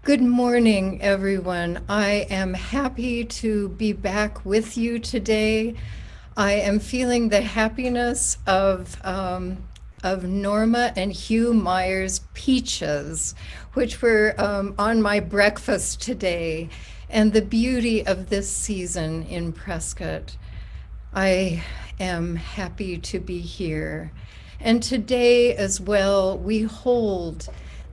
Good morning, everyone. I am happy to be back with you today. I am feeling the happiness of Norma and Hugh Meyer's peaches, which were on my breakfast today, and the beauty of this season in Prescott. I am happy to be here. And today as well, we hold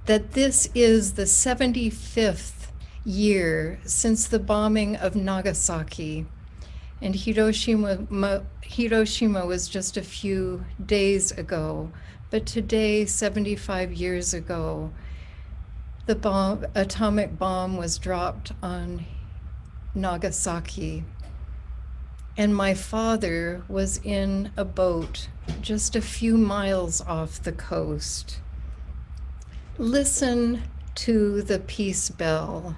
that this is the 75th year since the bombing of Nagasaki. And Hiroshima was just a few days ago. But today, 75 years ago, the atomic bomb was dropped on Nagasaki. And my father was in a boat just a few miles off the coast. Listen to the peace bell.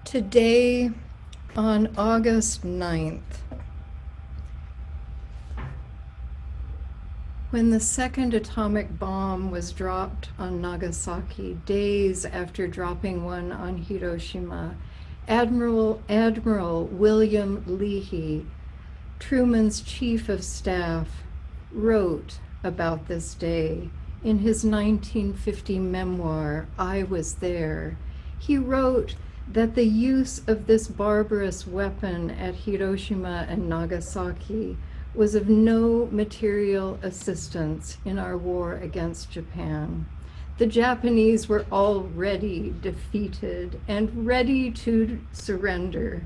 Today, on August 9th, when the second atomic bomb was dropped on Nagasaki, days after dropping one on Hiroshima, Admiral William Leahy, Truman's chief of staff, wrote about this day in his 1950 memoir, I Was There. He wrote that the use of this barbarous weapon at Hiroshima and Nagasaki was of no material assistance in our war against Japan. The Japanese were already defeated and ready to surrender.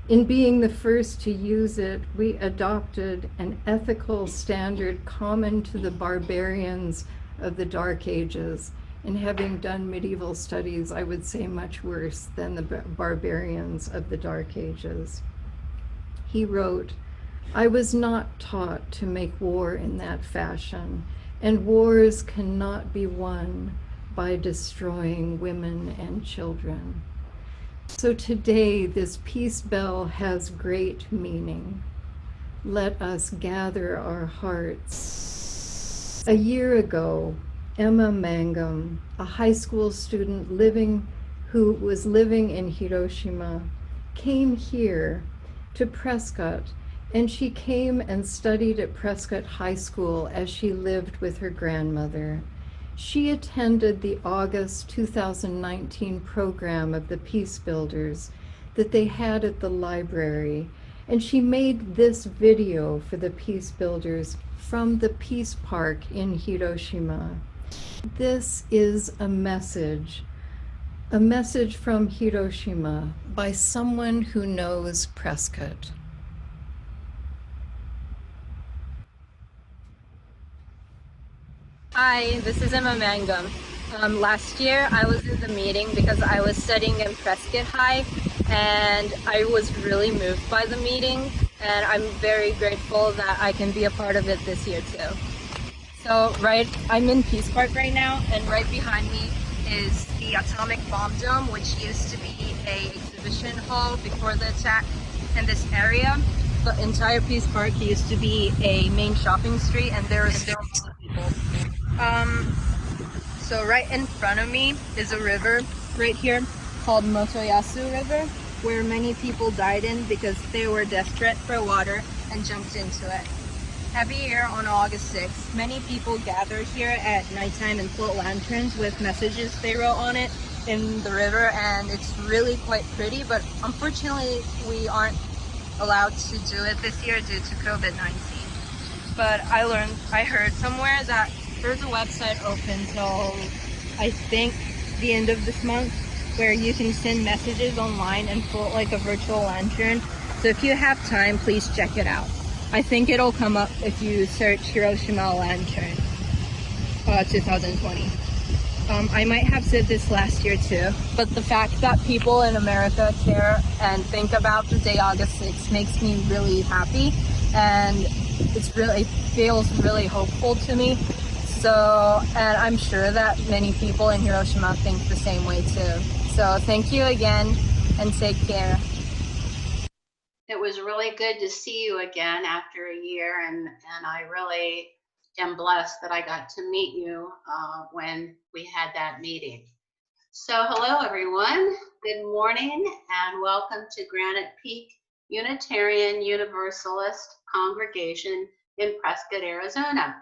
In being the first to use it, we adopted an ethical standard common to the barbarians of the Dark Ages. And having done medieval studies, I would say much worse than the barbarians of the Dark Ages. He wrote, I was not taught to make war in that fashion, and wars cannot be won by destroying women and children. So today, this peace bell has great meaning. Let us gather our hearts. A year ago, Emma Mangum, a high school student who was living in Hiroshima, came here to Prescott, and she came and studied at Prescott High School as she lived with her grandmother. She attended the August 2019 program of the Peace Builders that they had at the library, and she made this video for the Peace Builders from the Peace Park in Hiroshima. This is a message from Hiroshima by someone who knows Prescott. Hi, this is Emma Mangum. Last year I was in the meeting because I was studying in Prescott High, and I was really moved by the meeting, and I'm very grateful that I can be a part of it this year too. So I'm in Peace Park right now, and right behind me is the Atomic Bomb Dome, which used to be an exhibition hall before the attack in this area. The entire Peace Park used to be a main shopping street, and there were so many people. So right in front of me is a river right here called Motoyasu River, where many people died in because they were desperate for water and jumped into it. Every year on August 6th, many people gather here at nighttime and float lanterns with messages they wrote on it in the river, and it's really quite pretty, but unfortunately we aren't allowed to do it this year due to COVID-19. But I heard somewhere that there's a website open till I think the end of this month where you can send messages online and float like a virtual lantern. So if you have time, please check it out. I think it'll come up if you search Hiroshima Lantern 2020. I might have said this last year too, but the fact that people in America care and think about the day August 6th makes me really happy, and it feels really hopeful to me. So, and I'm sure that many people in Hiroshima think the same way too. So thank you again, and take care. It was really good to see you again after a year, and I really am blessed that I got to meet you when we had that meeting. So hello everyone, good morning and welcome to Granite Peak Unitarian Universalist Congregation in Prescott, Arizona.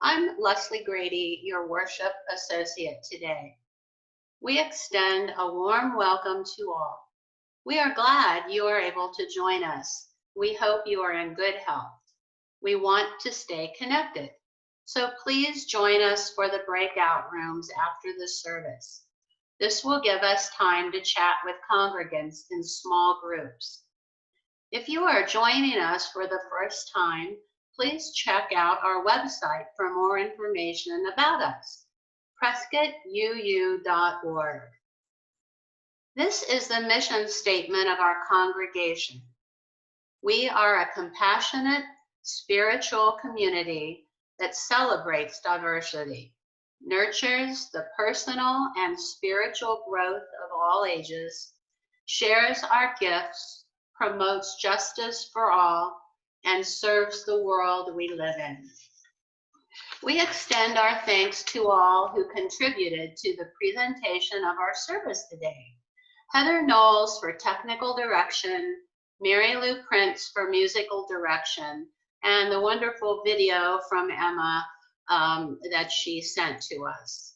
I'm Leslie Grady, your worship associate today. We extend a warm welcome to all. We are glad you are able to join us. We hope you are in good health. We want to stay connected. So please join us for the breakout rooms after the service. This will give us time to chat with congregants in small groups. If you are joining us for the first time, please check out our website for more information about us, prescottuu.org. This is the mission statement of our congregation. We are a compassionate, spiritual community that celebrates diversity, nurtures the personal and spiritual growth of all ages, shares our gifts, promotes justice for all, and serves the world we live in. We extend our thanks to all who contributed to the presentation of our service today. Heather Knowles for technical direction, Mary Lou Prince for musical direction, and the wonderful video from Emma that she sent to us.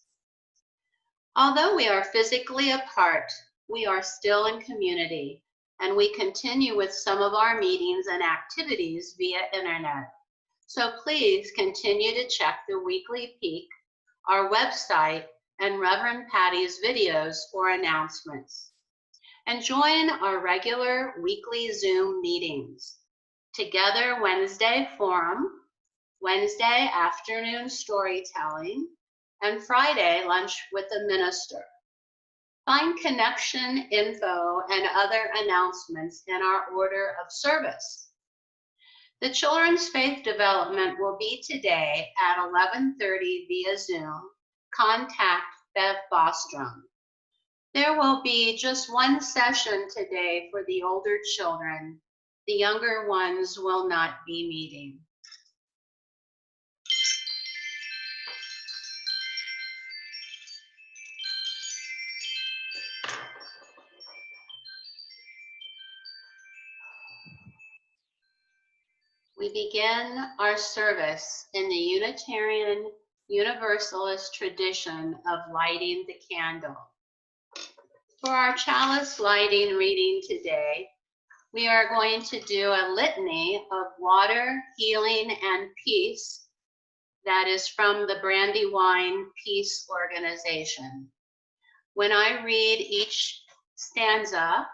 Although we are physically apart, we are still in community, and we continue with some of our meetings and activities via internet. So please continue to check the weekly peak, our website, and Reverend Patty's videos for announcements. And join our regular weekly Zoom meetings. Together Wednesday forum, Wednesday afternoon storytelling, and Friday lunch with the minister. Find connection info and other announcements in our order of service. The Children's Faith Development will be today at 11:30 via Zoom. Contact Bev Bostrom. There will be just one session today for the older children. The younger ones will not be meeting. We begin our service in the Unitarian Universalist tradition of lighting the candle. For our chalice lighting reading today, we are going to do a litany of water, healing, and peace that is from the Brandywine Peace Organization. When I read each stanza,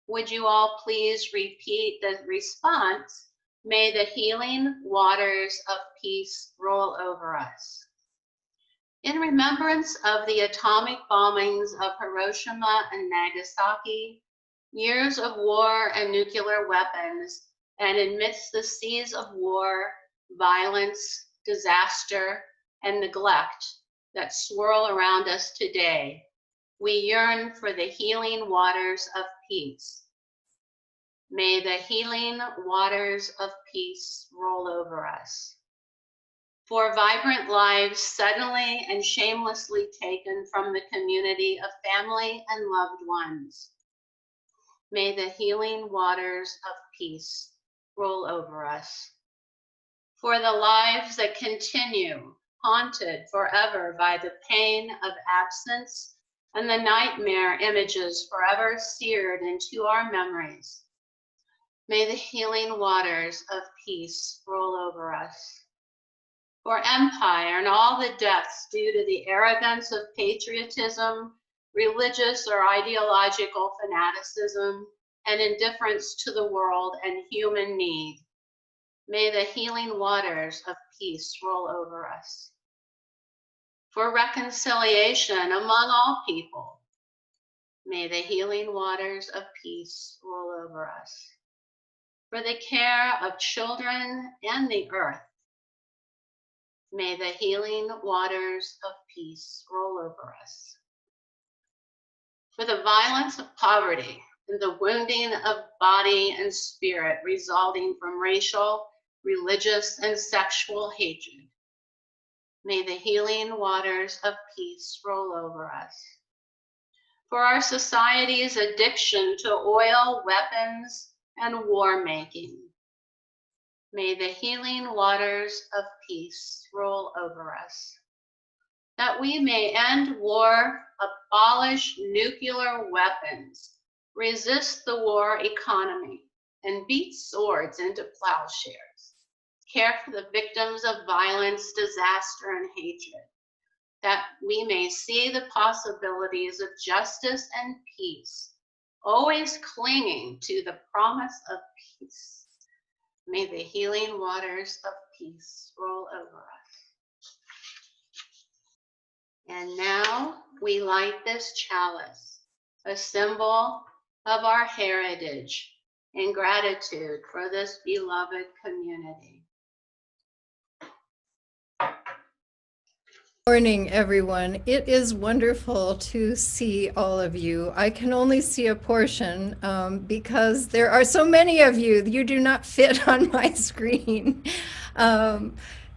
would you all please repeat the response, "May the healing waters of peace roll over us." In remembrance of the atomic bombings of Hiroshima and Nagasaki, years of war and nuclear weapons, and amidst the seas of war, violence, disaster, and neglect that swirl around us today, we yearn for the healing waters of peace. May the healing waters of peace roll over us. For vibrant lives suddenly and shamelessly taken from the community of family and loved ones, may the healing waters of peace roll over us. For the lives that continue, haunted forever by the pain of absence and the nightmare images forever seared into our memories, may the healing waters of peace roll over us. For empire and all the deaths due to the arrogance of patriotism, religious or ideological fanaticism, and indifference to the world and human need, may the healing waters of peace roll over us. For reconciliation among all people, may the healing waters of peace roll over us. For the care of children and the earth, may the healing waters of peace roll over us. For the violence of poverty, in the wounding of body and spirit resulting from racial, religious, and sexual hatred. May the healing waters of peace roll over us. For our society's addiction to oil, weapons, and war making, may the healing waters of peace roll over us. That we may end war, abolish nuclear weapons, resist the war economy, and beat swords into plowshares. Care for the victims of violence, disaster, and hatred. That we may see the possibilities of justice and peace, always clinging to the promise of peace. May the healing waters of peace roll over us. And now we light this chalice, a symbol of our heritage in gratitude for this beloved community. Morning, everyone. It is wonderful to see all of you. I can only see a portion because there are so many of you. You do not fit on my screen.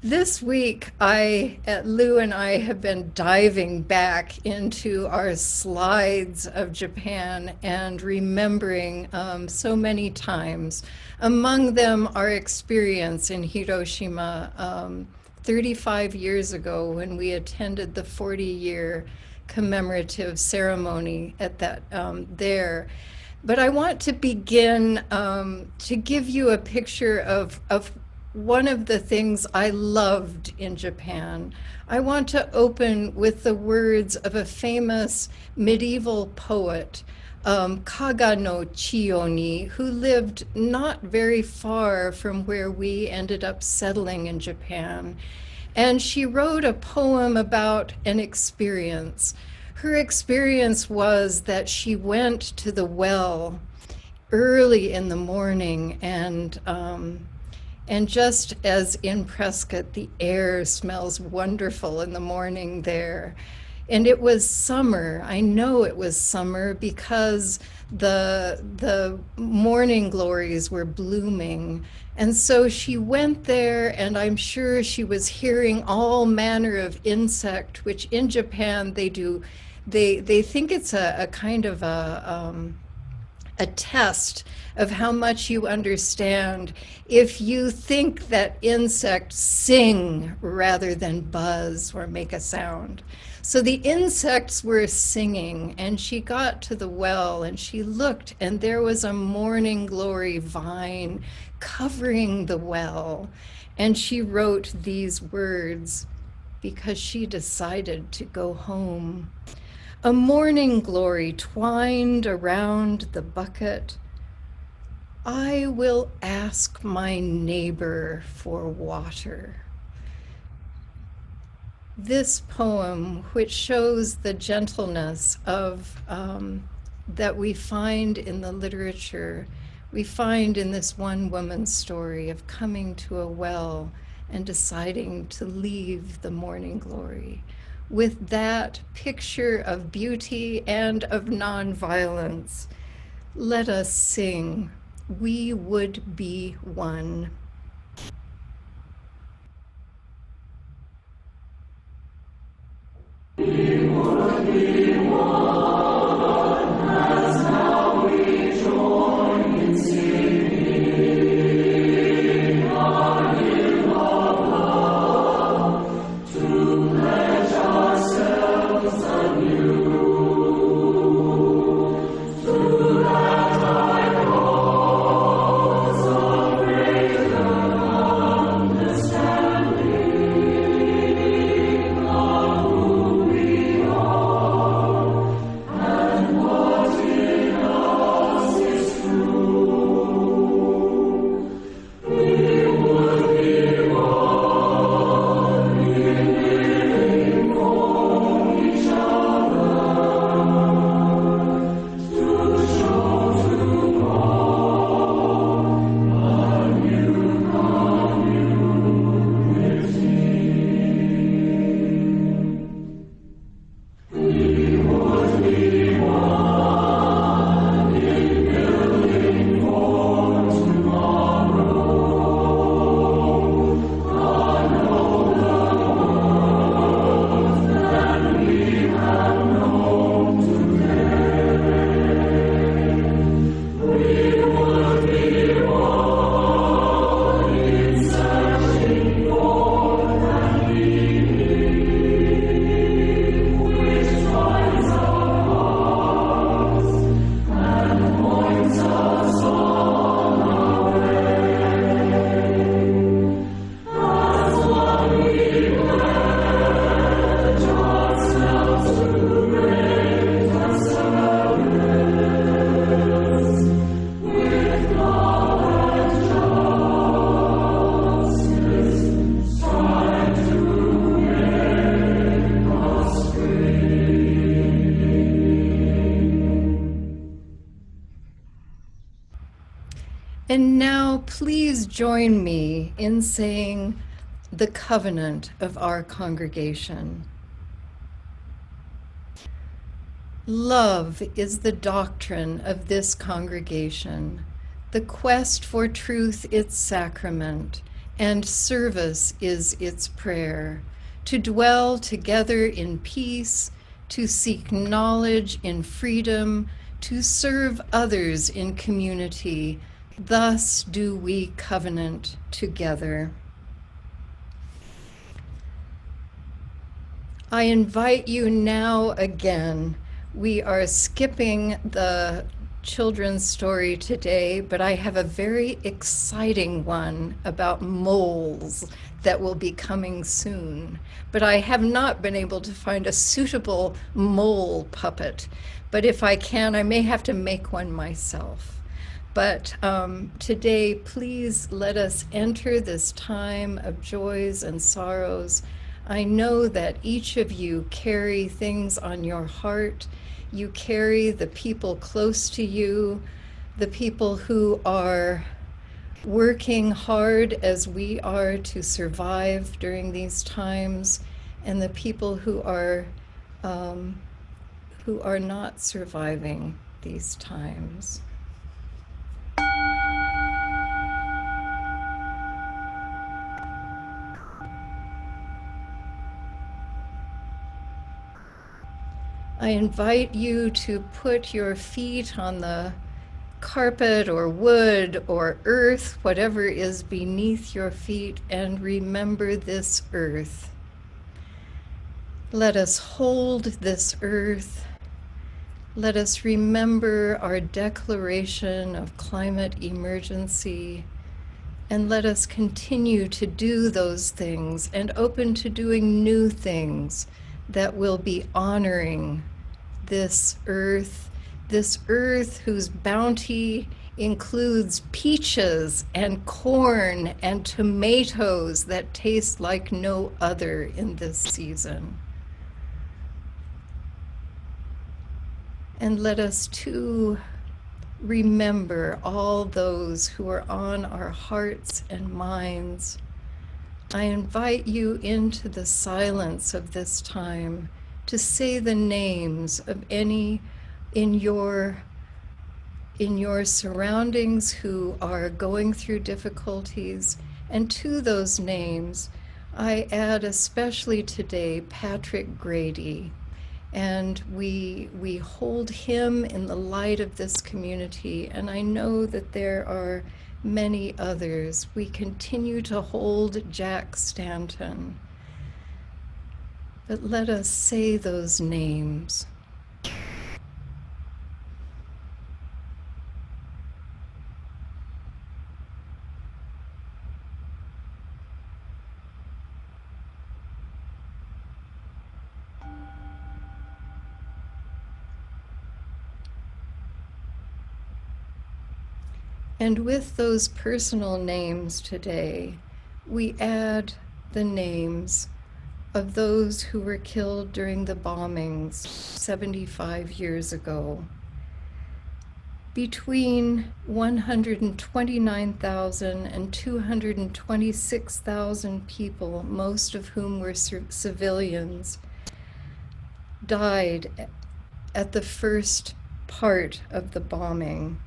This week, Lou and I have been diving back into our slides of Japan and remembering so many times. Among them, our experience in Hiroshima 35 years ago when we attended the 40-year commemorative ceremony at that there. But I want to begin to give you a picture of one of the things I loved in Japan. I want to open with the words of a famous medieval poet, Kaga no Chiyoni, who lived not very far from where we ended up settling in Japan. And she wrote a poem about an experience. Her experience was that she went to the well early in the morning, and just as in Prescott, the air smells wonderful in the morning there. And it was summer. I know it was summer because the morning glories were blooming. And so she went there, and I'm sure she was hearing all manner of insect, which in Japan they do. They think it's a kind of a test of how much you understand if you think that insects sing rather than buzz or make a sound. So the insects were singing, and she got to the well and she looked, and there was a morning glory vine covering the well. And she wrote these words because she decided to go home. A morning glory twined around the bucket. I will ask my neighbor for water. This poem, which shows the gentleness of that we find in the literature, we find in this one woman's story of coming to a well and deciding to leave the morning glory. With that picture of beauty and of nonviolence, let us sing, "We Would Be One." We would be one, as now we join in singing our hymn of love, to pledge ourselves anew to that high cause of greater understanding of who we are. And now please join me in saying the covenant of our congregation. Love is the doctrine of this congregation, the quest for truth its sacrament, and service is its prayer, to dwell together in peace, to seek knowledge in freedom, to serve others in community. Thus do we covenant together. I invite you now again. We are skipping the children's story today, but I have a very exciting one about moles that will be coming soon. But I have not been able to find a suitable mole puppet. But if I can, I may have to make one myself. But today, please let us enter this time of joys and sorrows. I know that each of you carry things on your heart. You carry the people close to you, the people who are working hard as we are to survive during these times, and the people who are not surviving these times. I invite you to put your feet on the carpet or wood or earth, whatever is beneath your feet, and remember this earth. Let us hold this earth. Let us remember our declaration of climate emergency, and let us continue to do those things and open to doing new things that will be honoring this earth whose bounty includes peaches and corn and tomatoes that taste like no other in this season. And let us too remember all those who are on our hearts and minds. I invite you into the silence of this time to say the names of any in your surroundings who are going through difficulties. And to those names, I add especially today Patrick Grady. And we hold him in the light of this community. And I know that there are many others. We continue to hold Jack Stanton. But let us say those names. And with those personal names today, we add the names of those who were killed during the bombings 75 years ago. Between 129,000 and 226,000 people, most of whom were civilians, died at the first part of the bombing.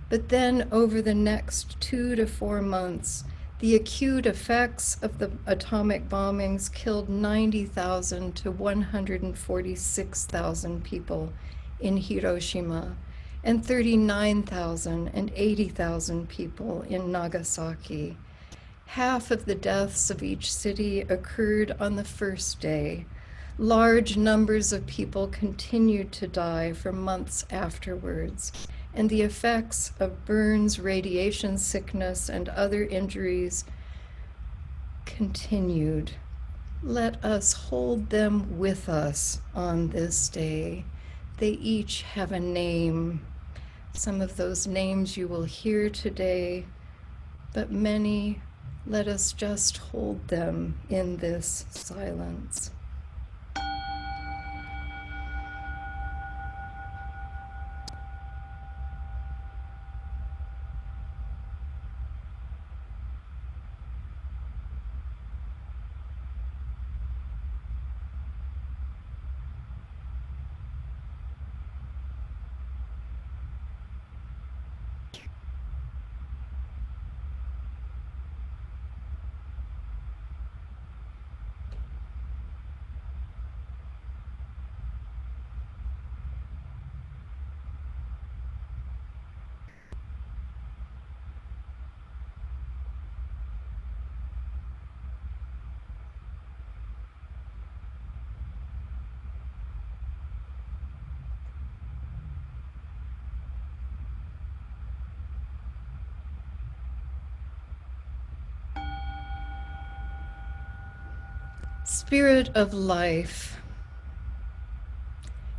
But then over the next 2 to 4 months, the acute effects of the atomic bombings killed 90,000 to 146,000 people in Hiroshima, and 39,000 and 80,000 people in Nagasaki. Half of the deaths of each city occurred on the first day. Large numbers of people continued to die for months afterwards, and the effects of burns, radiation sickness, and other injuries continued. Let us hold them with us on this day. They each have a name. Some of those names you will hear today, but many, let us just hold them in this silence. Spirit of life,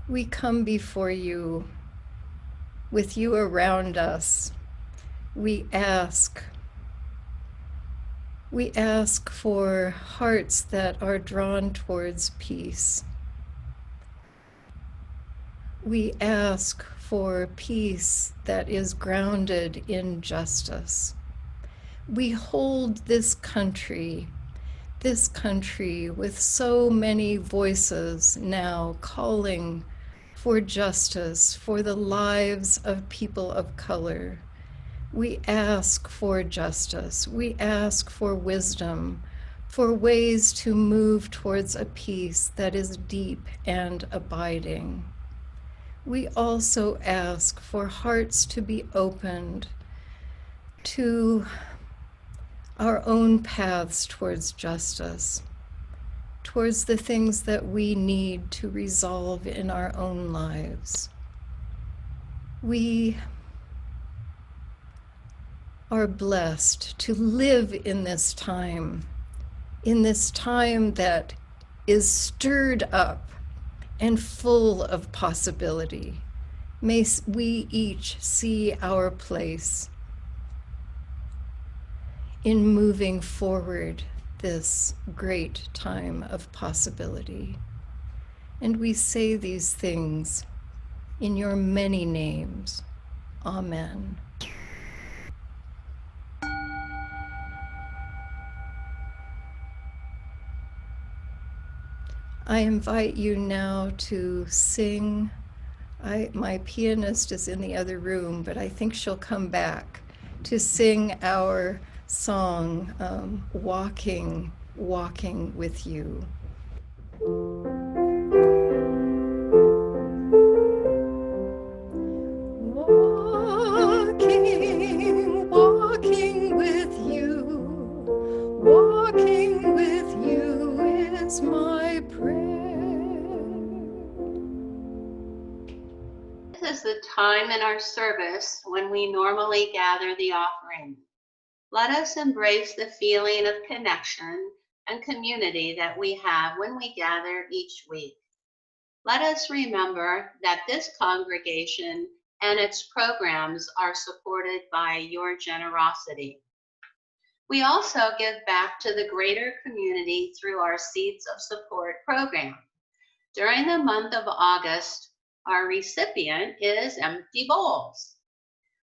we come before you with you around us. We ask for hearts that are drawn towards peace. We ask for peace that is grounded in justice. We hold this country with so many voices now calling for justice, for the lives of people of color. We ask for justice. We ask for wisdom, for ways to move towards a peace that is deep and abiding. We also ask for hearts to be opened to our own paths towards justice, towards the things that we need to resolve in our own lives. We are blessed to live in this time that is stirred up and full of possibility. May we each see our place in moving forward this great time of possibility. And we say these things in your many names. Amen. I invite you now to sing. My pianist is in the other room, but I think she'll come back to sing our song, Walking with You. Walking with you, walking with you is my prayer. This is the time in our service when we normally gather the offering. Let us embrace the feeling of connection and community that we have when we gather each week. Let us remember that this congregation and its programs are supported by your generosity. We also give back to the greater community through our Seeds of Support program. During the month of August, our recipient is Empty Bowls.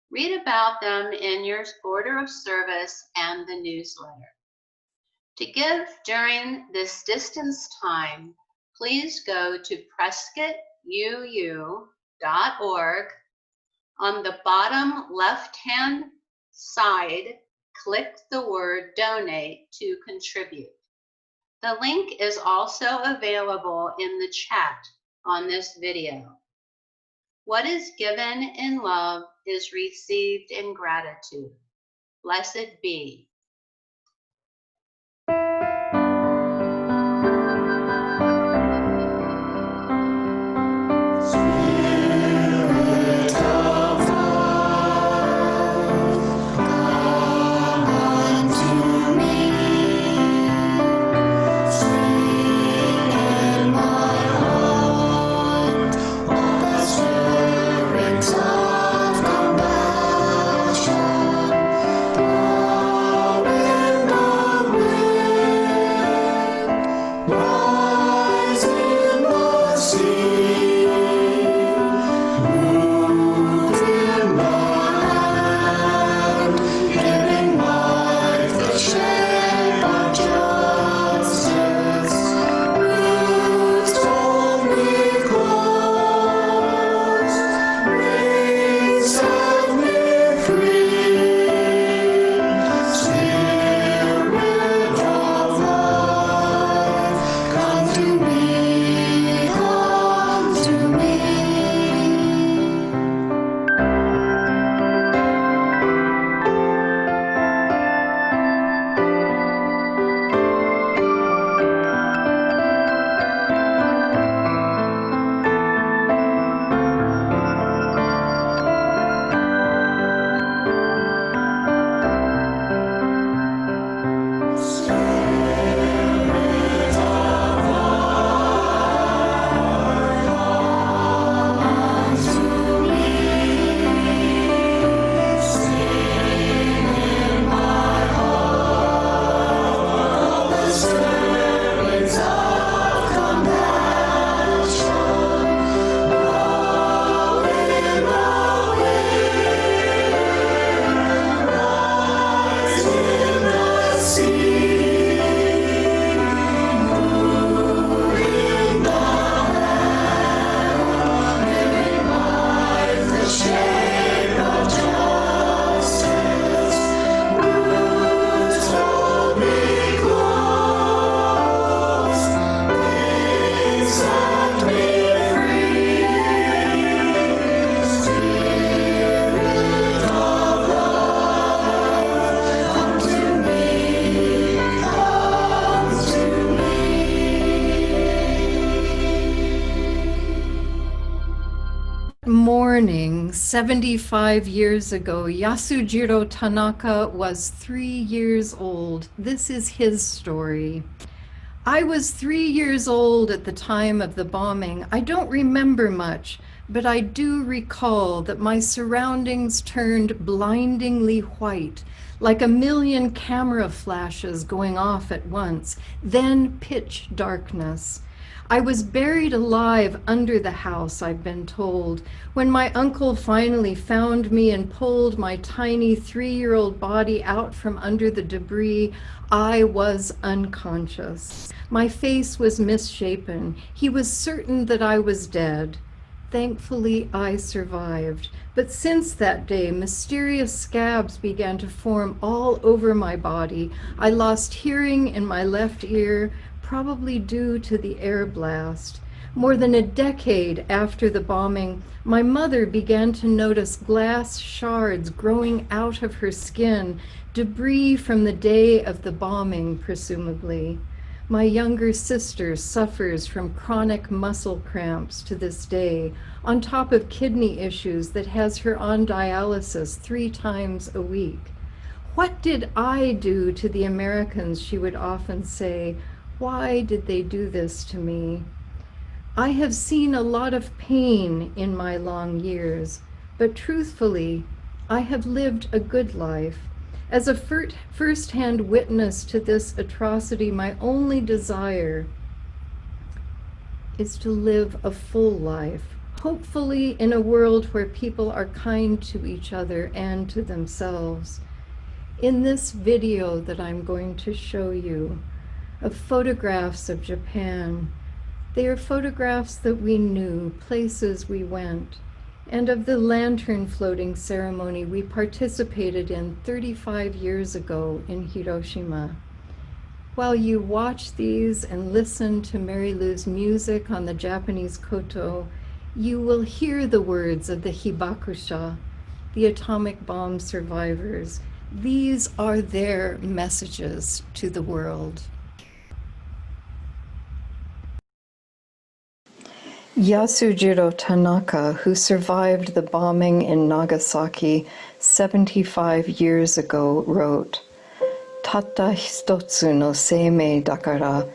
Read about them in your order of service and the newsletter. To give during this distance time, please go to prescottuu.org. On the bottom left-hand side, click the word Donate to contribute. The link is also available in the chat on this video. What is given in love is received in gratitude. Blessed be. morning, 75 years ago, Yasujiro Tanaka was 3 years old. This is his story. I was 3 years old at the time of the bombing. I don't remember much, but I do recall that my surroundings turned blindingly white, like a million camera flashes going off at once, then pitch darkness. I was buried alive under the house, I've been told. When my uncle finally found me and pulled my tiny 3-year-old body out from under the debris, I was unconscious. My face was misshapen. He was certain that I was dead. Thankfully, I survived. But since that day, mysterious scabs began to form all over my body. I lost hearing in my left ear, probably due to the air blast. More than a decade after the bombing, my mother began to notice glass shards growing out of her skin, debris from the day of the bombing, presumably. My younger sister suffers from chronic muscle cramps to this day, on top of kidney issues that has her on dialysis 3 times a week. What did I do to the Americans, she would often say. Why did they do this to me? I have seen a lot of pain in my long years, but truthfully, I have lived a good life. As a first-hand witness to this atrocity, my only desire is to live a full life, hopefully in a world where people are kind to each other and to themselves. In this video that I'm going to show you, of photographs of Japan. They are photographs that we knew, places we went, and of the lantern floating ceremony we participated in 35 years ago in Hiroshima. While you watch these and listen to Mary Lou's music on the Japanese koto, you will hear the words of the hibakusha, the atomic bomb survivors. These are their messages to the world. Yasujiro Tanaka, who survived the bombing in Nagasaki 75 years ago, wrote, "Tatta hitotsu no seimei dakara,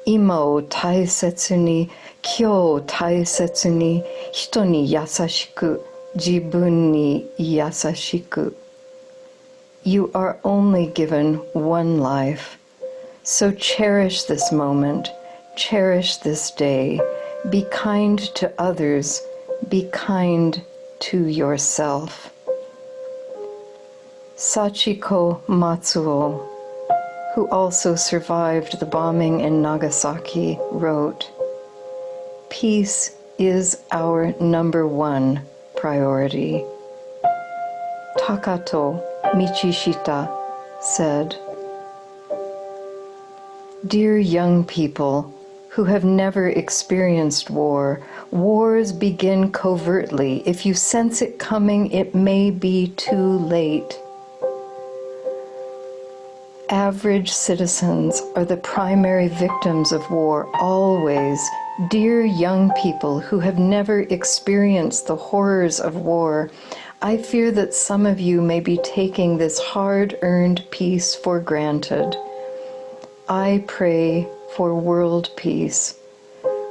ima o taisetsu ni, kyo o taisetsu ni, hito ni yasashiku, jibun ni yasashiku." You are only given one life, so cherish this moment, cherish this day. Be kind to others, be kind to yourself. Sachiko Matsuo, who also survived the bombing in Nagasaki, wrote, "Peace is our #1 priority." Takato Michishita said, "Dear young people, who have never experienced war, wars begin covertly. If you sense it coming, it may be too late. Average citizens are the primary victims of war always. Dear young people who have never experienced the horrors of war, I fear that some of you may be taking this hard-earned peace for granted. I pray for world peace.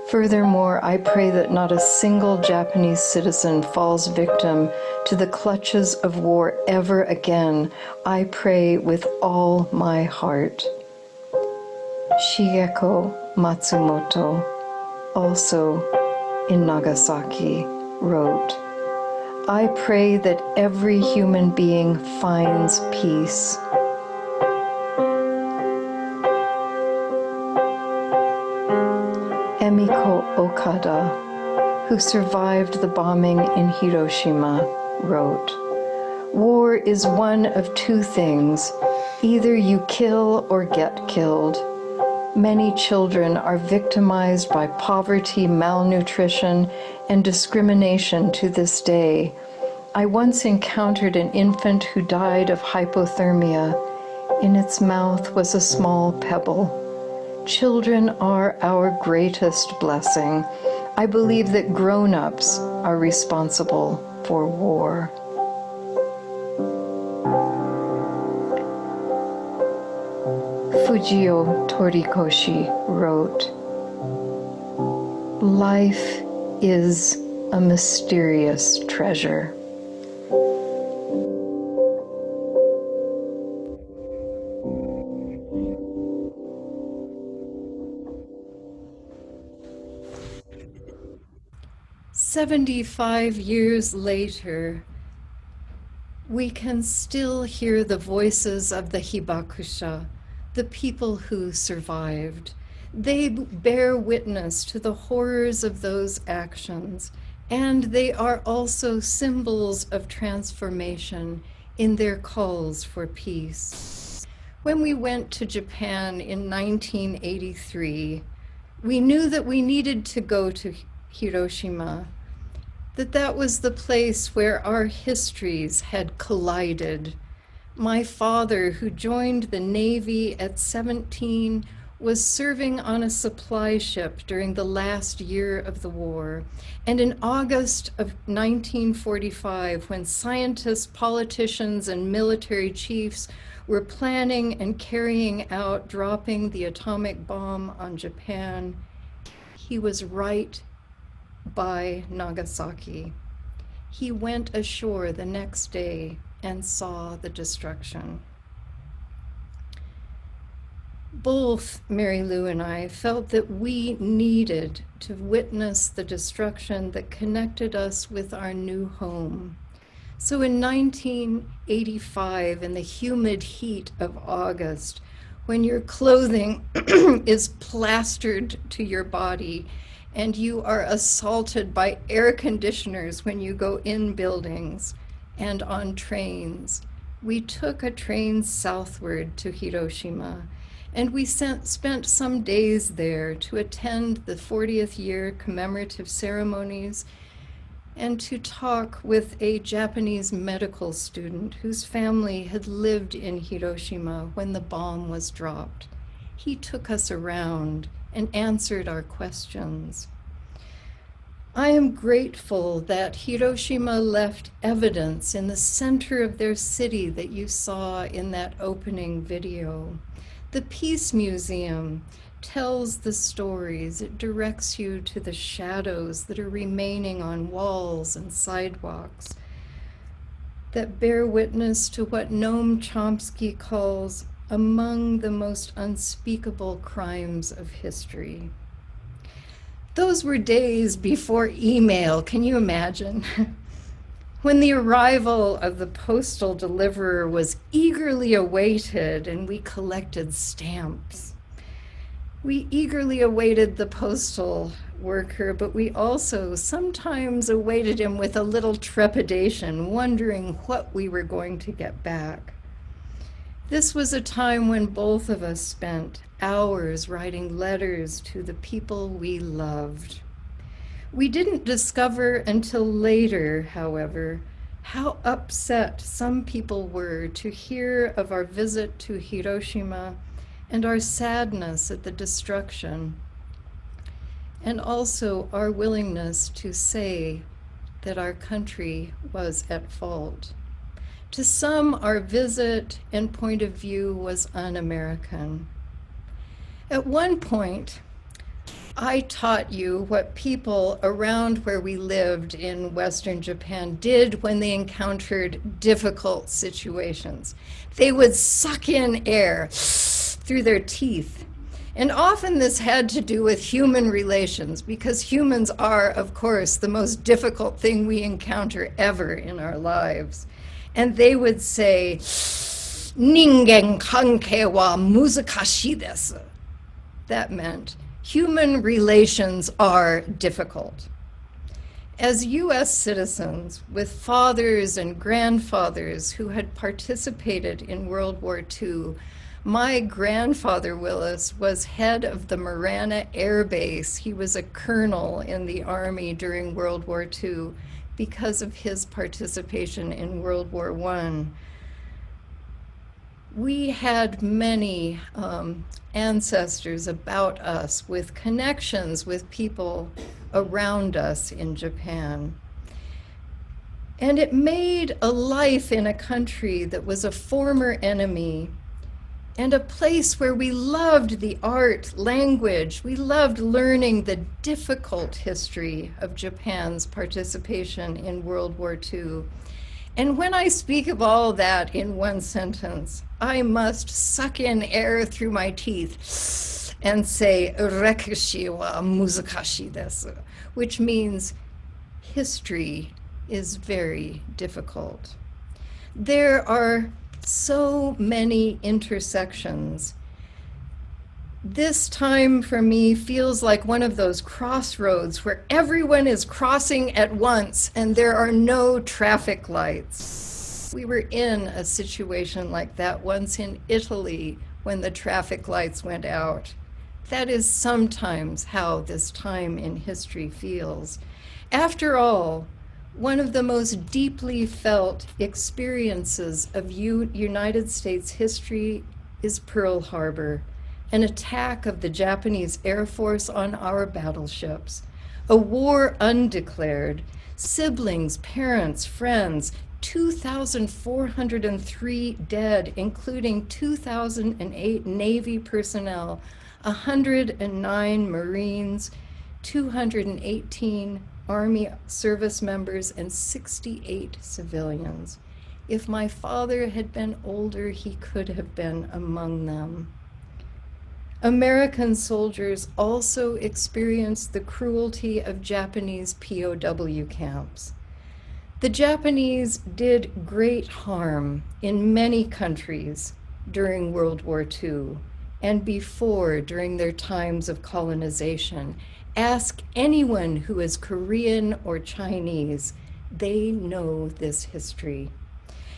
Furthermore, I pray that not a single Japanese citizen falls victim to the clutches of war ever again. I pray with all my heart." Shigeko Matsumoto, also in Nagasaki, wrote, "I pray that every human being finds peace." Emiko Okada, who survived the bombing in Hiroshima, wrote, "War is one of 2 things. Either you kill or get killed. Many children are victimized by poverty, malnutrition, and discrimination to this day. I once encountered an infant who died of hypothermia. In its mouth was a small pebble. Children are our greatest blessing. I believe that grown-ups are responsible for war. Fujio Torikoshi wrote, "Life is a mysterious treasure." "75 years later, we can still hear the voices of the hibakusha, the people who survived. They bear witness to the horrors of those actions, and they are also symbols of transformation in their calls for peace. When we went to Japan in 1983, we knew that we needed to go to Hiroshima, that was the place where our histories had collided. My father, who joined the Navy at 17, was serving on a supply ship during the last year of the war. And in August of 1945, when scientists, politicians, and military chiefs were planning and carrying out dropping the atomic bomb on Japan, he was right by Nagasaki. He went ashore the next day and saw the destruction. Both Mary Lou and I felt that we needed to witness the destruction that connected us with our new home. So in 1985, in the humid heat of August, when your clothing is plastered to your body and you are assaulted by air conditioners when you go in buildings and on trains, we took a train southward to Hiroshima, and we spent some days there to attend the 40th year commemorative ceremonies and to talk with a Japanese medical student whose family had lived in Hiroshima when the bomb was dropped. He took us around and answered our questions. I am grateful that Hiroshima left evidence in the center of their city that you saw in that opening video. The Peace Museum tells the stories. It directs you to the shadows that are remaining on walls and sidewalks that bear witness to what Noam Chomsky calls among the most unspeakable crimes of history. Those were days before email, can you imagine? When the arrival of the postal deliverer was eagerly awaited and we collected stamps. We eagerly awaited the postal worker, but we also sometimes awaited him with a little trepidation, wondering what we were going to get back. This was a time when both of us spent hours writing letters to the people we loved. We didn't discover until later, however, how upset some people were to hear of our visit to Hiroshima and our sadness at the destruction, and also our willingness to say that our country was at fault. To some, our visit and point of view was un-American. At one point, I taught you what people around where we lived in Western Japan did when they encountered difficult situations. They would suck in air through their teeth. And often this had to do with human relations, because humans are, of course, the most difficult thing we encounter ever in our lives. And they would say, "Ningen kanke wa muzakashi desu." That meant human relations are difficult. As US citizens with fathers and grandfathers who had participated in World War II, my grandfather, Willis, was head of the Marana Air Base. He was a colonel in the Army during World War II because of his participation in World War I. We had many ancestors about us with connections with people around us in Japan. And it made a life in a country that was a former enemy and a place where we loved the art, language. We loved learning the difficult history of Japan's participation in World War II. And when I speak of all that in one sentence, I must suck in air through my teeth and say, "Rekishi wa muzakashi desu," which means history is very difficult. There are so many intersections. This time for me feels like one of those crossroads where everyone is crossing at once and there are no traffic lights. We were in a situation like that once in Italy when the traffic lights went out. That is sometimes how this time in history feels. After all, one of the most deeply felt experiences of United States history is Pearl Harbor, an attack of the Japanese Air Force on our battleships, a war undeclared, siblings, parents, friends, 2,403 dead, including 2,008 Navy personnel, 109 Marines, 218 Army service members, and 68 civilians. If my father had been older, he could have been among them. American soldiers also experienced the cruelty of Japanese POW camps. The Japanese did great harm in many countries during World War II and before, during their times of colonization. Ask anyone who is Korean or Chinese, they know this history.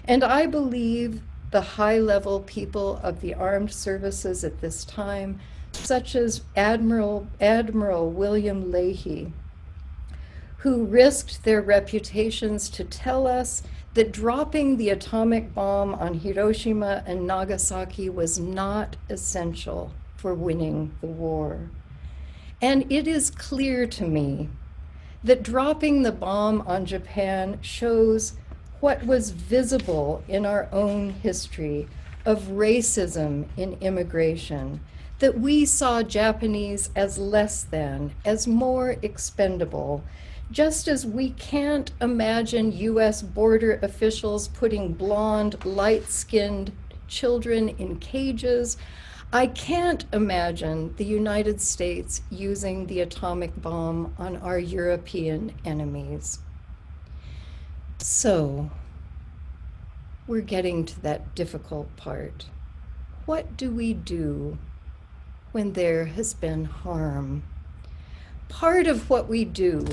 And I believe the high-level people of the armed services at this time, such as Admiral William Leahy, who risked their reputations to tell us that dropping the atomic bomb on Hiroshima and Nagasaki was not essential for winning the war. And it is clear to me that dropping the bomb on Japan shows what was visible in our own history of racism in immigration, that we saw Japanese as less than, as more expendable, just as we can't imagine US border officials putting blonde, light-skinned children in cages. I can't imagine the United States using the atomic bomb on our European enemies. So, we're getting to that difficult part. What do we do when there has been harm? Part of what we do,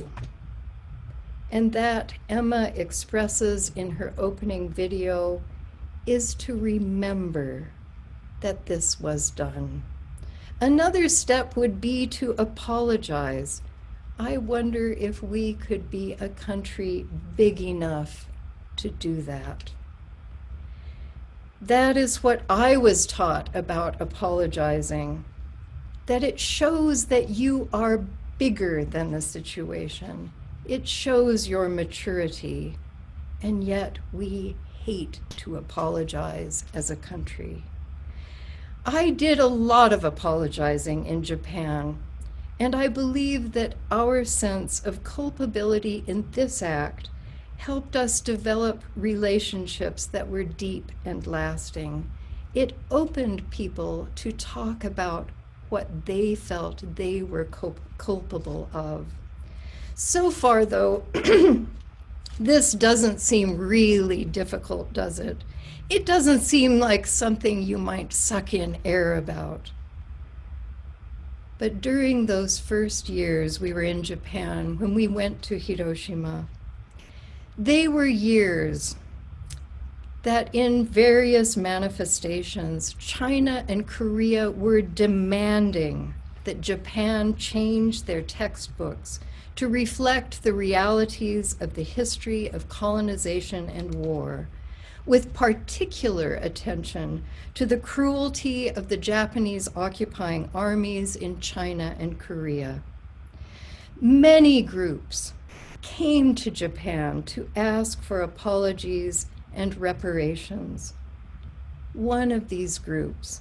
and that Emma expresses in her opening video, is to remember that this was done. Another step would be to apologize. I wonder if we could be a country big enough to do that. That is what I was taught about apologizing, that it shows that you are bigger than the situation. It shows your maturity, and yet we hate to apologize as a country. I did a lot of apologizing in Japan, and I believe that our sense of culpability in this act helped us develop relationships that were deep and lasting. It opened people to talk about what they felt they were culpable of. So far, though, this doesn't seem really difficult, does it? It doesn't seem like something you might suck in air about. But during those first years we were in Japan, when we went to Hiroshima, they were years that in various manifestations, China and Korea were demanding that Japan change their textbooks to reflect the realities of the history of colonization and war, with particular attention to the cruelty of the Japanese occupying armies in China and Korea. Many groups came to Japan to ask for apologies and reparations. One of these groups,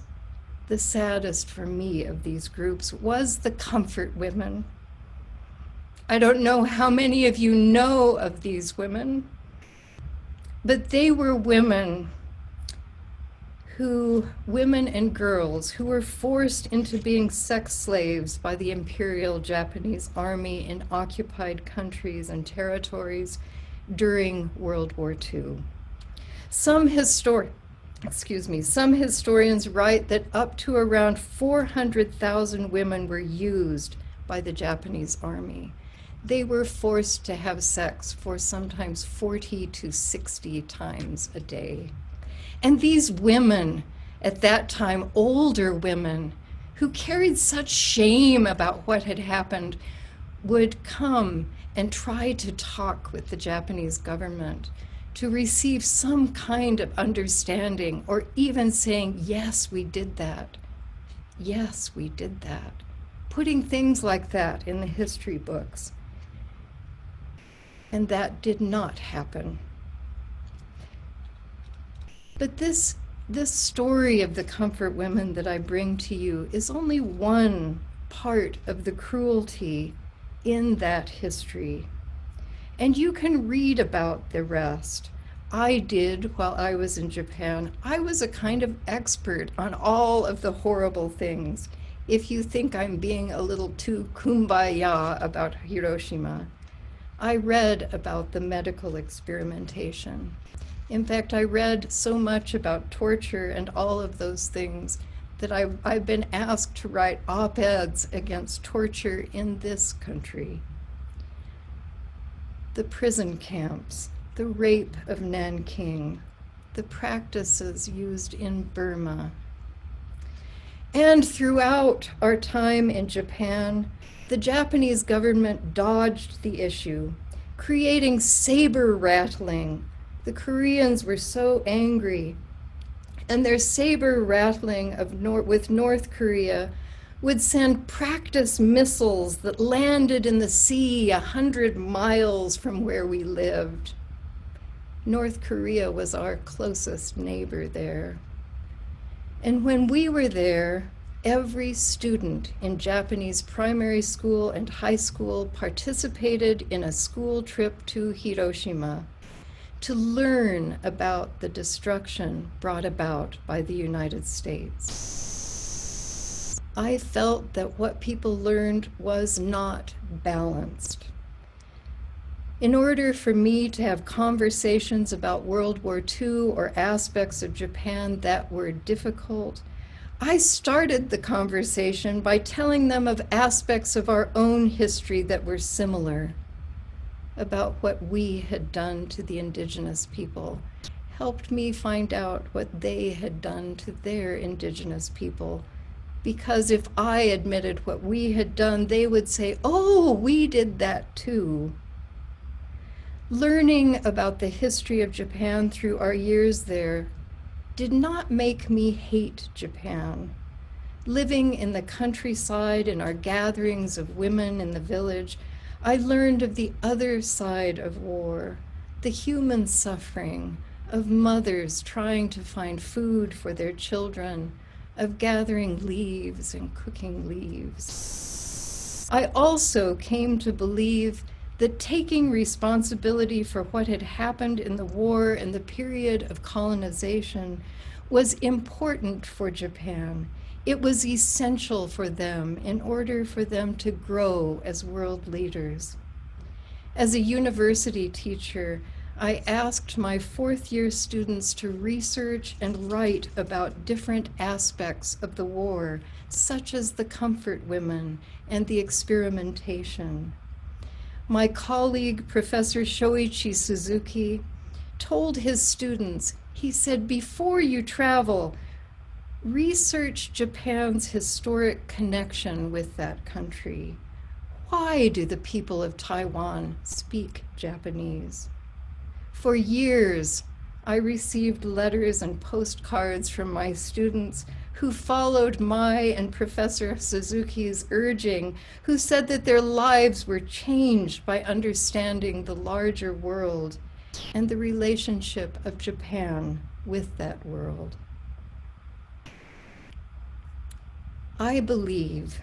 the saddest for me of these groups, was the comfort women. I don't know how many of you know of these women, but they were women and girls who were forced into being sex slaves by the Imperial Japanese Army in occupied countries and territories during World War II. Some historians write that up to around 400,000 women were used by the Japanese Army. They were forced to have sex for sometimes 40 to 60 times a day. And these women, at that time, older women, who carried such shame about what had happened, would come and try to talk with the Japanese government to receive some kind of understanding, or even saying, yes, we did that. Yes, we did that. Putting things like that in the history books. And that did not happen. But this story of the comfort women that I bring to you is only one part of the cruelty in that history. And you can read about the rest. I did while I was in Japan. I was a kind of expert on all of the horrible things. If you think I'm being a little too kumbaya about Hiroshima, I read about the medical experimentation. In fact, I read so much about torture and all of those things that I've been asked to write op-eds against torture in this country. The prison camps, the rape of Nanking, the practices used in Burma. And throughout our time in Japan, the Japanese government dodged the issue, creating saber rattling. The Koreans were so angry, and their saber rattling with North Korea would send practice missiles that landed in the sea 100 miles from where we lived. North Korea was our closest neighbor there. And when we were there, every student in Japanese primary school and high school participated in a school trip to Hiroshima to learn about the destruction brought about by the United States. I felt that what people learned was not balanced. In order for me to have conversations about World War II or aspects of Japan that were difficult, I started the conversation by telling them of aspects of our own history that were similar, about what we had done to the indigenous people, helped me find out what they had done to their indigenous people. Because if I admitted what we had done, they would say, oh, we did that too. Learning about the history of Japan through our years there did not make me hate Japan. Living in the countryside in our gatherings of women in the village, I learned of the other side of war, the human suffering, of mothers trying to find food for their children, of gathering leaves and cooking leaves. I also came to believe that taking responsibility for what had happened in the war and the period of colonization was important for Japan. It was essential for them in order for them to grow as world leaders. As a university teacher, I asked my fourth-year students to research and write about different aspects of the war, such as the comfort women and the experimentation. My colleague, Professor Shoichi Suzuki, told his students, he said, before you travel, research Japan's historic connection with that country. Why do the people of Taiwan speak Japanese? For years, I received letters and postcards from my students who followed my and Professor Suzuki's urging, who said that their lives were changed by understanding the larger world and the relationship of Japan with that world. I believe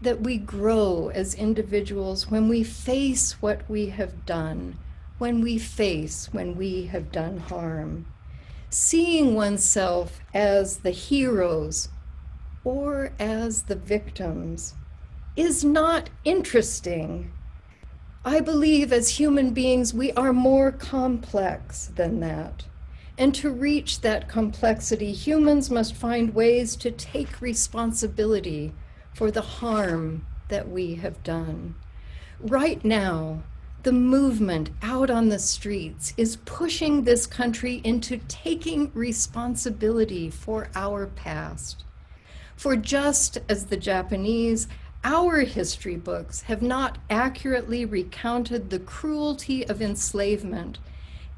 that we grow as individuals when we face what we have done, when we have done harm. Seeing oneself as the heroes or as the victims is not interesting. I believe as human beings we are more complex than that. And to reach that complexity, humans must find ways to take responsibility for the harm that we have done. Right now, the movement out on the streets is pushing this country into taking responsibility for our past. For just as the Japanese, our history books have not accurately recounted the cruelty of enslavement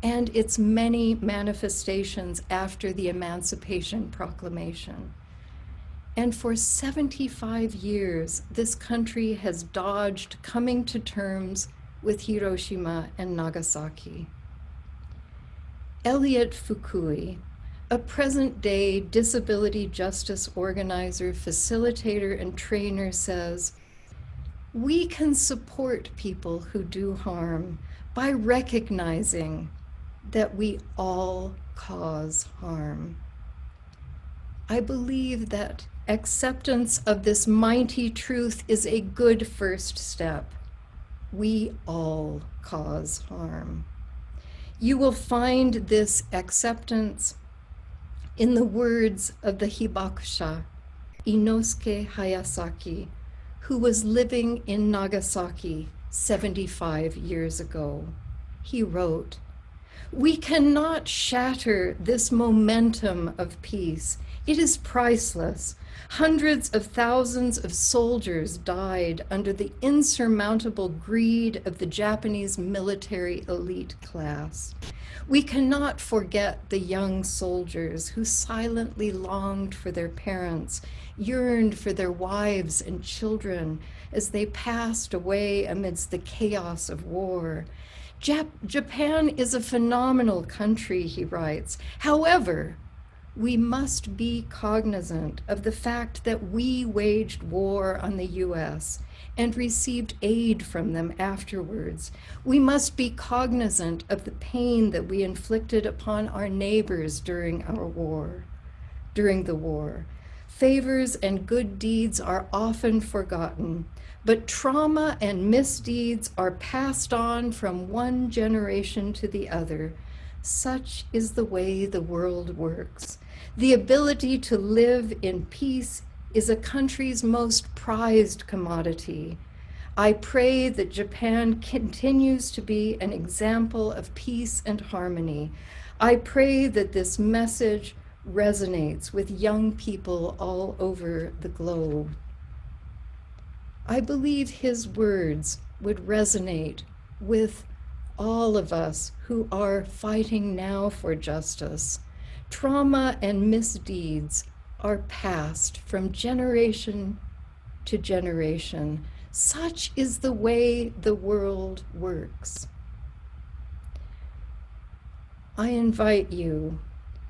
and its many manifestations after the Emancipation Proclamation. And for 75 years, this country has dodged coming to terms with Hiroshima and Nagasaki. Elliot Fukui, a present-day disability justice organizer, facilitator, and trainer, says, "We can support people who do harm by recognizing that we all cause harm." I believe that acceptance of this mighty truth is a good first step. We all cause harm. You will find this acceptance in the words of the hibakusha, Inosuke Hayasaki, who was living in Nagasaki 75 years ago. He wrote, "We cannot shatter this momentum of peace. It is priceless. Hundreds of thousands of soldiers died under the insurmountable greed of the Japanese military elite class. We cannot forget the young soldiers who silently longed for their parents, yearned for their wives and children as they passed away amidst the chaos of war. Japan is a phenomenal country," he writes. "However, we must be cognizant of the fact that we waged war on the US and received aid from them afterwards. We must be cognizant of the pain that we inflicted upon our neighbors during the war. Favors and good deeds are often forgotten, but trauma and misdeeds are passed on from one generation to the other. Such is the way the world works. The ability to live in peace is a country's most prized commodity. I pray that Japan continues to be an example of peace and harmony. I pray that this message resonates with young people all over the globe." I believe his words would resonate with all of us who are fighting now for justice. Trauma and misdeeds are passed from generation to generation. Such is the way the world works. I invite you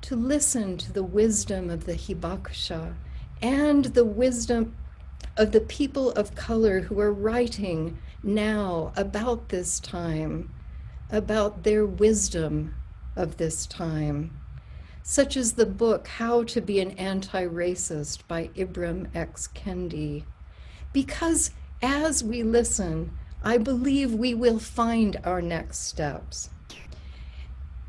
to listen to the wisdom of the hibakusha and the wisdom of the people of color who are writing now about this time, about their wisdom of this time, such as the book How to Be an Anti-Racist by Ibram X. Kendi. Because as we listen, I believe we will find our next steps.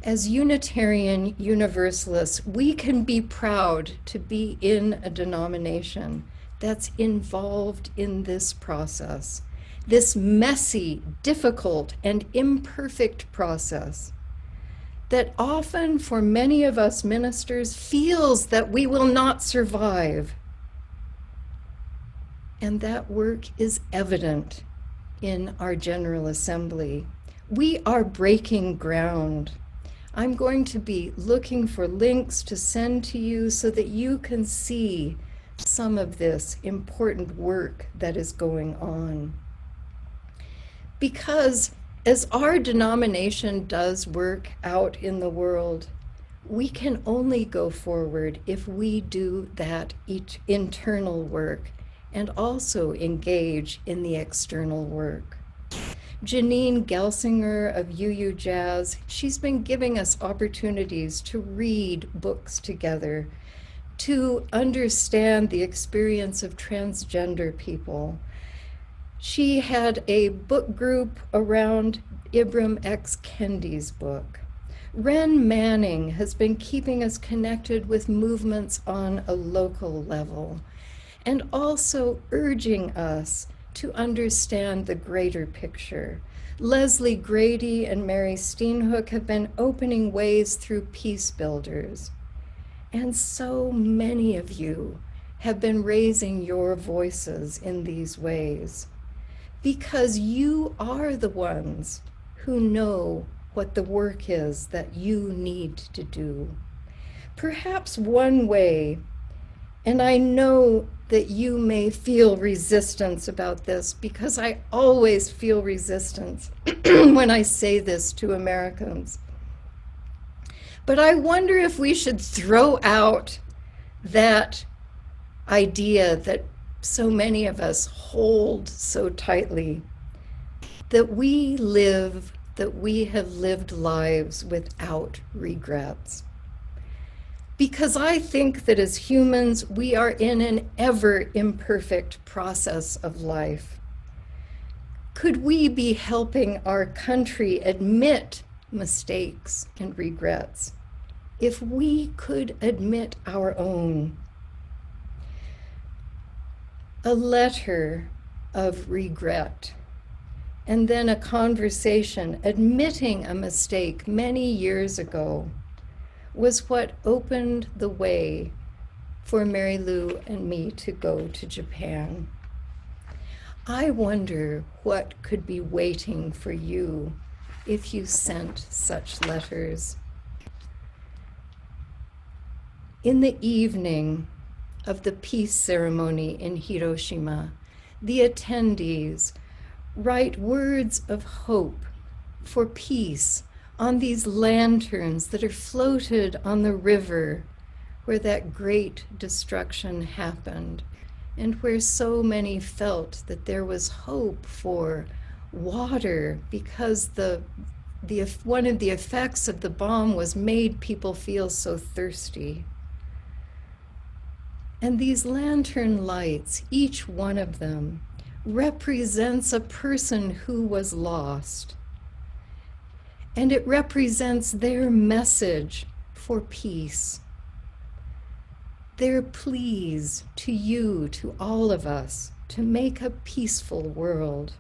As Unitarian Universalists, we can be proud to be in a denomination that's involved in this process, this messy, difficult, and imperfect process that often for many of us ministers feels that we will not survive. And that work is evident in our General Assembly. We are breaking ground. I'm going to be looking for links to send to you so that you can see some of this important work that is going on. Because as our denomination does work out in the world, we can only go forward if we do that internal work and also engage in the external work. Janine Gelsinger of UU Jazz, she's been giving us opportunities to read books together, to understand the experience of transgender people. She had a book group around Ibram X. Kendi's book. Ren Manning has been keeping us connected with movements on a local level and also urging us to understand the greater picture. Leslie Grady and Mary Steenhoek have been opening ways through Peace Builders. And so many of you have been raising your voices in these ways because you are the ones who know what the work is that you need to do. Perhaps one way, and I know that you may feel resistance about this because I always feel resistance when I say this to Americans. But I wonder if we should throw out that idea that so many of us hold so tightly, that we have lived lives without regrets. Because I think that as humans, we are in an ever imperfect process of life. Could we be helping our country admit mistakes and regrets if we could admit our own? A letter of regret, and then a conversation admitting a mistake many years ago was what opened the way for Mary Lou and me to go to Japan. I wonder what could be waiting for you if you sent such letters. In the evening of the peace ceremony in Hiroshima, the attendees write words of hope for peace on these lanterns that are floated on the river where that great destruction happened and where so many felt that there was hope for water because one of the effects of the bomb was made people feel so thirsty. And these lantern lights, each one of them, represents a person who was lost. And it represents their message for peace. Their pleas to you, to all of us, to make a peaceful world.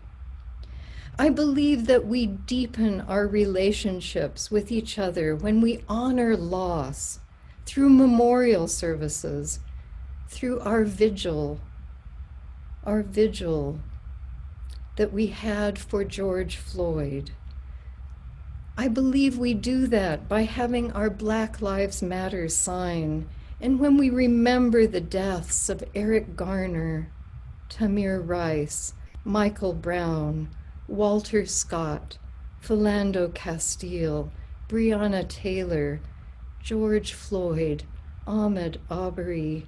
I believe that we deepen our relationships with each other when we honor loss through memorial services, through our vigil that we had for George Floyd. I believe we do that by having our Black Lives Matter sign, and when we remember the deaths of Eric Garner, Tamir Rice, Michael Brown, Walter Scott, Philando Castile, Breonna Taylor, George Floyd, Ahmaud Arbery,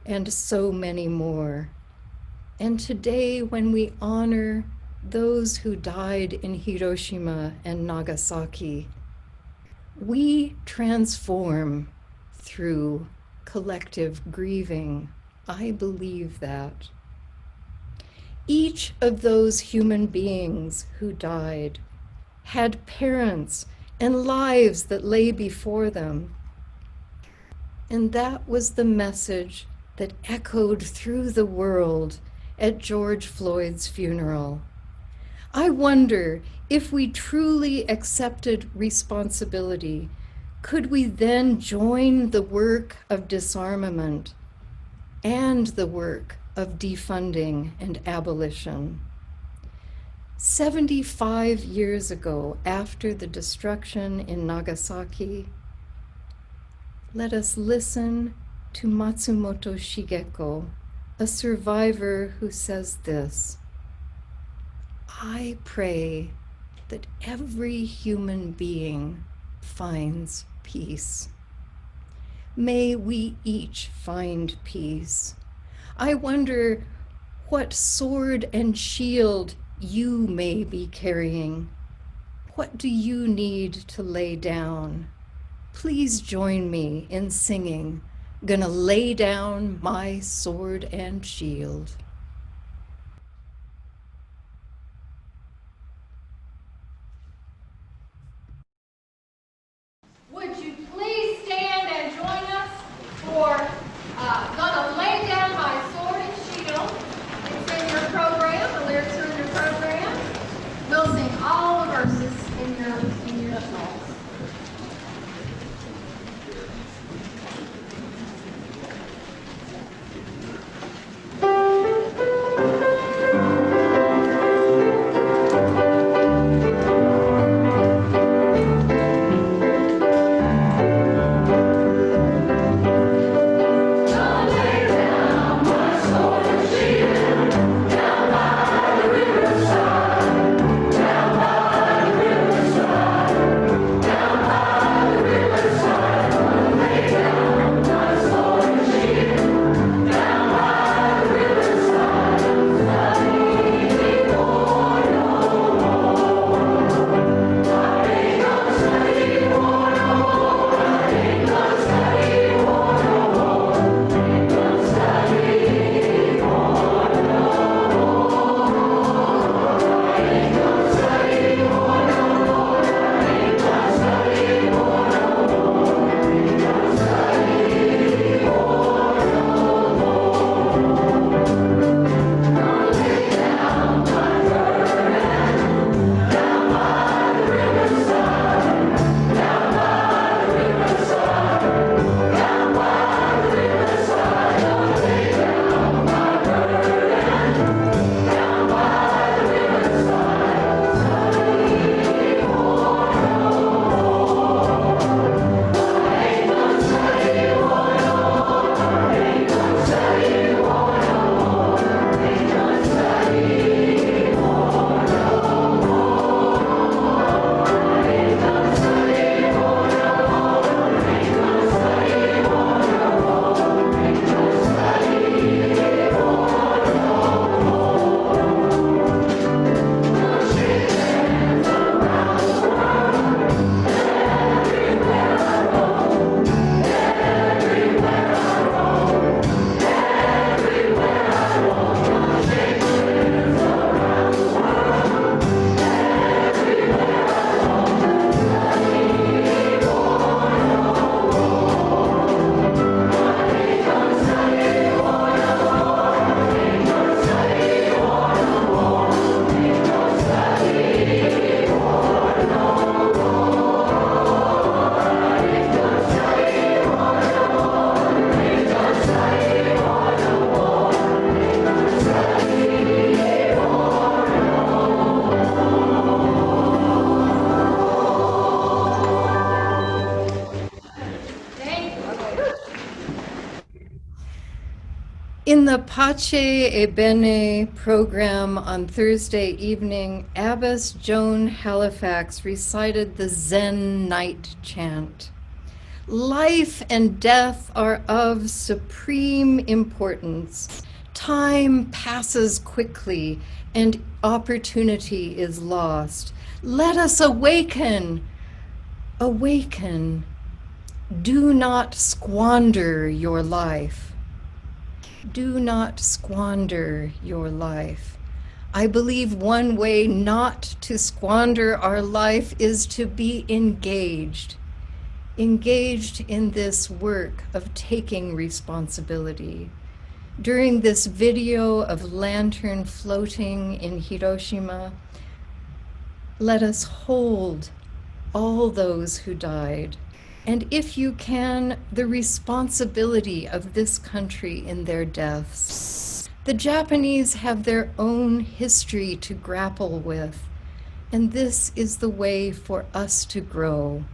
and so many more. And today, when we honor those who died in Hiroshima and Nagasaki, we transform through collective grieving. I believe that. Each of those human beings who died had parents and lives that lay before them. And that was the message that echoed through the world at George Floyd's funeral. I wonder if we truly accepted responsibility, could we then join the work of disarmament and the work of defunding and abolition? 75 years ago, after the destruction in Nagasaki, let us listen to Matsumoto Shigeko, a survivor who says this: I pray that every human being finds peace. May we each find peace. I wonder what sword and shield you may be carrying. What do you need to lay down? Please join me in singing, Gonna Lay Down My Sword and Shield. Would you please stand and join us for Gonna Lay Down My Sword and Shield. It's in your program, the lyrics are in your program. We'll sing all the verses in your songs. In the Pace e Bene program on Thursday evening, Abbess Joan Halifax recited the Zen night chant. Life and death are of supreme importance. Time passes quickly and opportunity is lost. Let us awaken. Awaken. Do not squander your life. Do not squander your life. I believe one way not to squander our life is to be engaged in this work of taking responsibility. During this video of lantern floating in Hiroshima, let us hold all those who died, and if you can, the responsibility of this country in their deaths. The Japanese have their own history to grapple with, and this is the way for us to grow.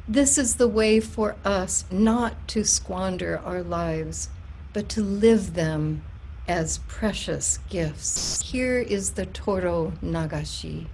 This is the way for us not to squander our lives, but to live them as precious gifts. Here is the Toro Nagashi.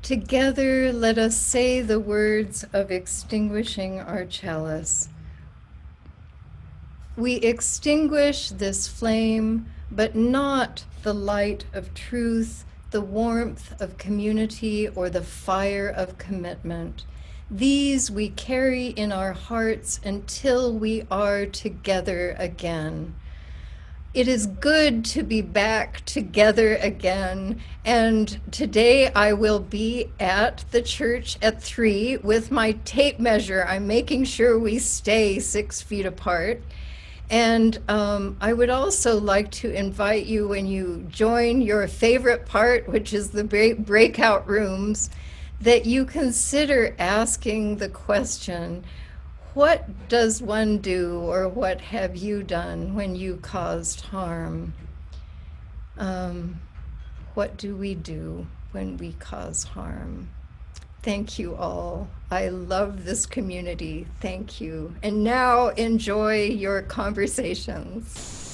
Together, let us say the words of extinguishing our chalice. We extinguish this flame, but not the light of truth, the warmth of community, or the fire of commitment. These we carry in our hearts until we are together again. It is good to be back together again, and today I will be at the church at 3 with my tape measure. I'm making sure we stay 6 feet apart. And I would also like to invite you, when you join your favorite part, which is the breakout rooms, that you consider asking the question, what does one do, or what have you done when you caused harm? What do we do when we cause harm? Thank you all. I love this community. Thank you. And now enjoy your conversations.